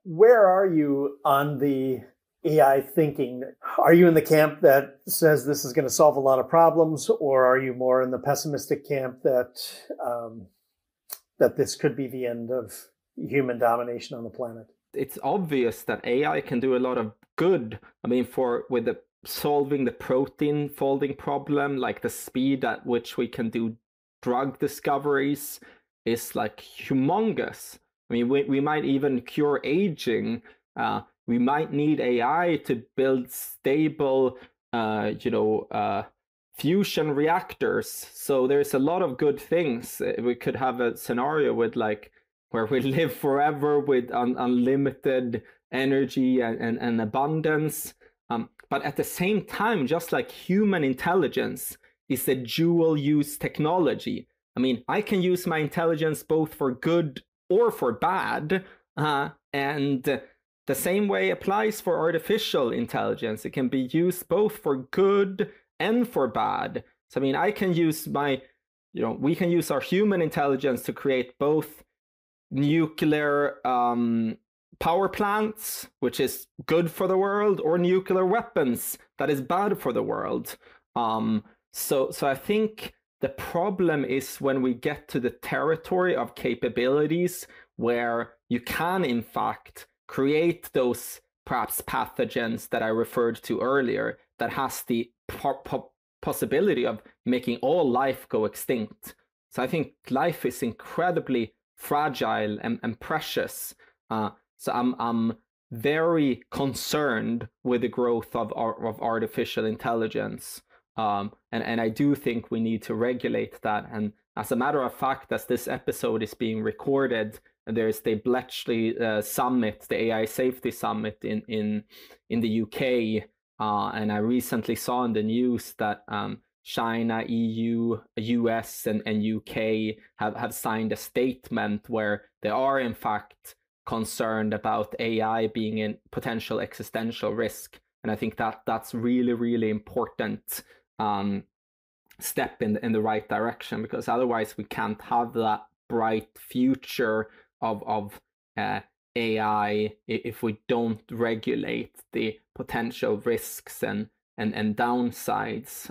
Where are you on the AI thinking? Are you in the camp that says this is going to solve a lot of problems, or are you more in the pessimistic camp that that this could be the end of human domination on the planet? It's obvious that AI can do a lot of good. I mean, with the solving the protein folding problem, like the speed at which we can do drug discoveries is like humongous. I mean, we might even cure aging. We might need AI to build stable, fusion reactors. So there's a lot of good things. We could have a scenario with like where we live forever with unlimited energy and abundance. But at the same time, just like human intelligence is a dual use technology. I mean, I can use my intelligence both for good or for bad. And the same way applies for artificial intelligence. It can be used both for good and for bad. So, I mean, I can use we can use our human intelligence to create both nuclear power plants, which is good for the world, or nuclear weapons that is bad for the world. So I think the problem is when we get to the territory of capabilities where you can, in fact, create those perhaps pathogens that I referred to earlier that has the possibility of making all life go extinct. So I think life is incredibly fragile and precious. So I'm very concerned with the growth of artificial intelligence. And I do think we need to regulate that. And as a matter of fact, as this episode is being recorded, there's the Bletchley Summit, the AI Safety Summit in the UK. And I recently saw in the news that China, EU, US, and UK have signed a statement where they are, in fact, concerned about AI being a potential existential risk. And I think that's really, really important step in the right direction, because otherwise we can't have that bright future of AI if we don't regulate the potential risks and downsides.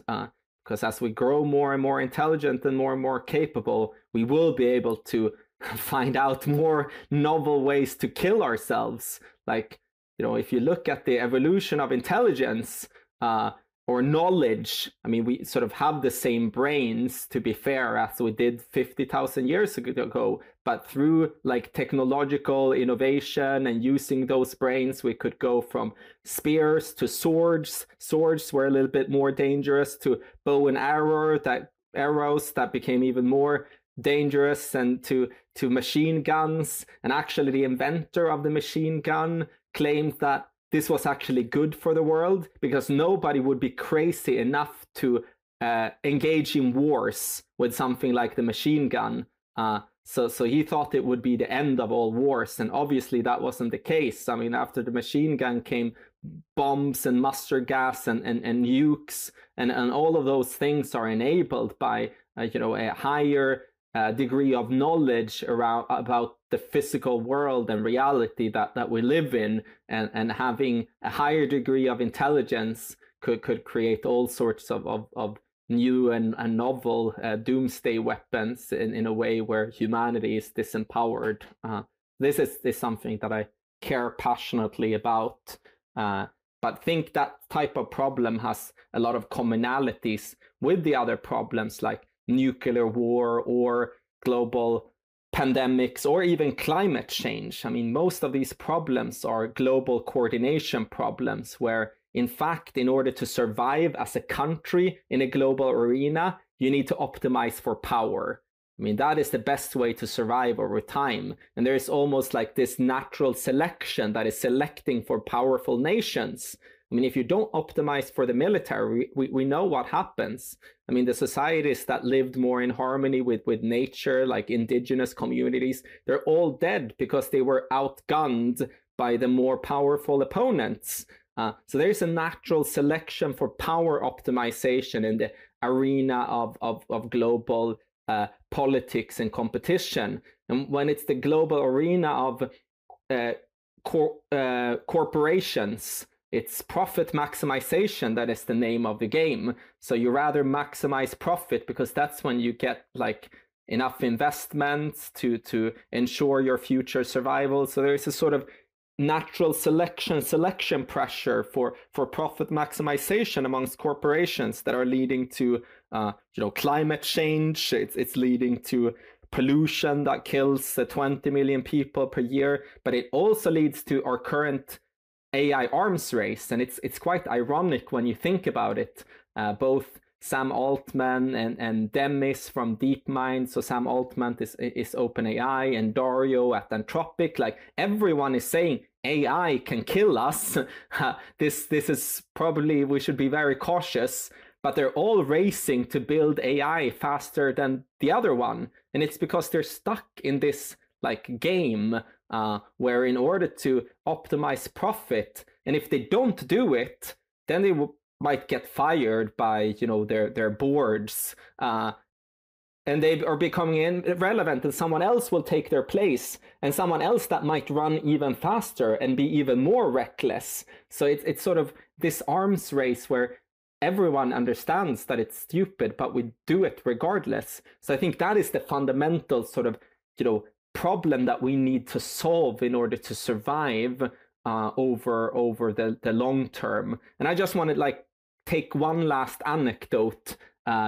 Because as we grow more and more intelligent and more capable, we will be able to find out more novel ways to kill ourselves. Like, if you look at the evolution of intelligence or knowledge, I mean, we sort of have the same brains, to be fair, as we did 50,000 years ago. But through like technological innovation and using those brains, we could go from spears to swords. Swords were a little bit more dangerous, to bow and arrows that became even more dangerous, and to machine guns. And actually the inventor of the machine gun claimed that this was actually good for the world, because nobody would be crazy enough to engage in wars with something like the machine gun. So he thought it would be the end of all wars, and obviously that wasn't the case. I mean, after the machine gun came bombs and mustard gas and nukes, and all of those things are enabled by a higher degree of knowledge about the physical world and reality that we live in, and having a higher degree of intelligence could create all sorts of new and novel doomsday weapons in a way where humanity is disempowered. This is something that I care passionately about, but think that type of problem has a lot of commonalities with the other problems like nuclear war or global pandemics or even climate change. I mean, most of these problems are global coordination problems where, in fact, in order to survive as a country in a global arena, you need to optimize for power. I mean, that is the best way to survive over time. And there is almost like this natural selection that is selecting for powerful nations. I mean, if you don't optimize for the military, we know what happens. I mean, the societies that lived more in harmony with nature, like indigenous communities, they're all dead because they were outgunned by the more powerful opponents. So there's a natural selection for power optimization in the arena of global politics and competition. And when it's the global arena of corporations. It's profit maximization that is the name of the game. So you rather maximize profit because that's when you get like enough investments to ensure your future survival. So there is a sort of natural selection pressure for profit maximization amongst corporations that are leading to climate change. It's leading to pollution that kills 20 million people per year, but it also leads to our current AI arms race. And it's quite ironic when you think about it. Both Sam Altman and Demis from DeepMind, so Sam Altman is OpenAI, and Dario at Anthropic, like everyone is saying AI can kill us. This is probably, we should be very cautious, but they're all racing to build AI faster than the other one. And it's because they're stuck in this like game where in order to optimize profit, and if they don't do it, then they might get fired by their boards, and they are becoming irrelevant, and someone else will take their place, and someone else that might run even faster and be even more reckless. So it's sort of this arms race where everyone understands that it's stupid, but we do it regardless. So I think that is the fundamental sort of problem that we need to solve in order to survive over the long term. And I just want to take one last anecdote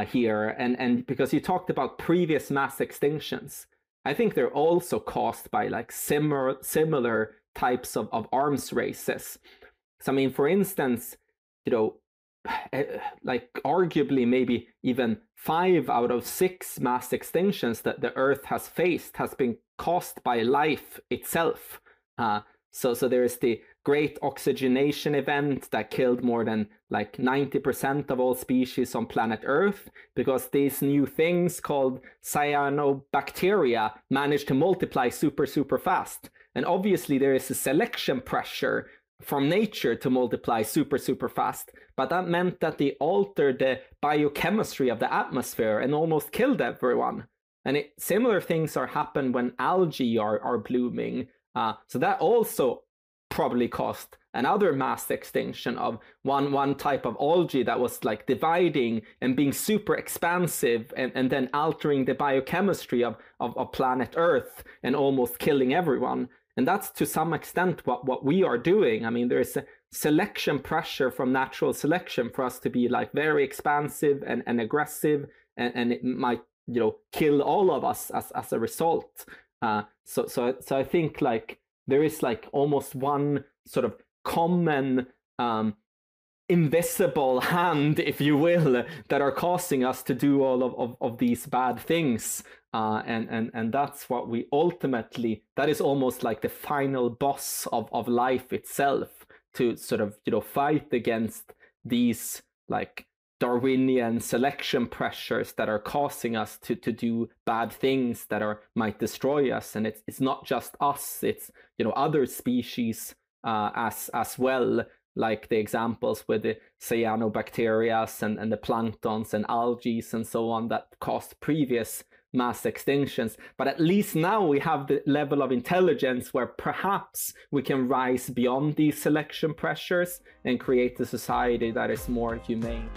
here, and because you talked about previous mass extinctions, I think they're also caused by similar types of arms races. So I mean, for instance, arguably maybe even 5 out of 6 mass extinctions that the Earth has faced has been caused by life itself. So there is the Great Oxygenation event that killed more than 90% of all species on planet Earth, because these new things called cyanobacteria managed to multiply super fast. And obviously there is a selection pressure from nature to multiply super fast, but that meant that they altered the biochemistry of the atmosphere and almost killed everyone. And similar things happen when algae are blooming. So that also probably caused another mass extinction of one type of algae that was dividing and being super expansive and then altering the biochemistry of planet Earth and almost killing everyone. And that's to some extent what we are doing. I mean, there is a selection pressure from natural selection for us to be very expansive and aggressive, and it might kill all of us as a result. So I think there is almost one sort of common invisible hand, if you will, that are causing us to do all of these bad things. And that's what we ultimately, that is almost like the final boss of life itself, to sort of fight against these Darwinian selection pressures that are causing us to do bad things that might destroy us. And it's not just us, it's other species as well, like the examples with the cyanobacteria and the planktons and algae and so on that caused previous mass extinctions. But at least now we have the level of intelligence where perhaps we can rise beyond these selection pressures and create a society that is more humane.